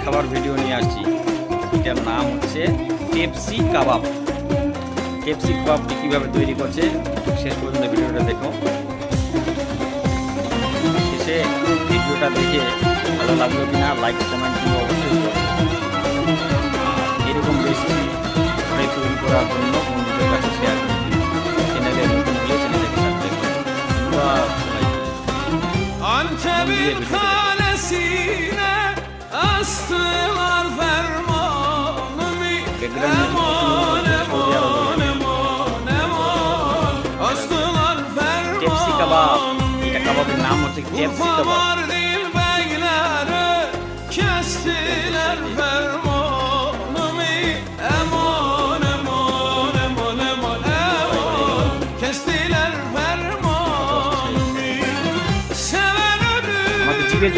খাবার ভিডিও নিয়ে আসছি। এটার নাম হচ্ছে পেপসি কাবাব। পেপসি কাবাবটি কীভাবে তৈরি করছে শেষ পর্যন্ত ভিডিওটা দেখো। শেষে ভিডিওটা দেখে ভালো লাগলো কিনা লাইক কমেন্ট কিন্তু অবশ্যই করো। এরকম রেসিপি ঘরে তৈরি করার জন্য বন্ধুদের কাছে শেয়ার করে দিন। চ্যানেলে নতুন হলে চ্যানেলটাকে সাবস্ক্রাইব করুন। Antep'in kalesine astılar fermanımı. Eman eman eman eman astılar Pepsi কাবাব। fermanımı. এটা কাবাবের নাম হচ্ছে পেপসি কাবাব।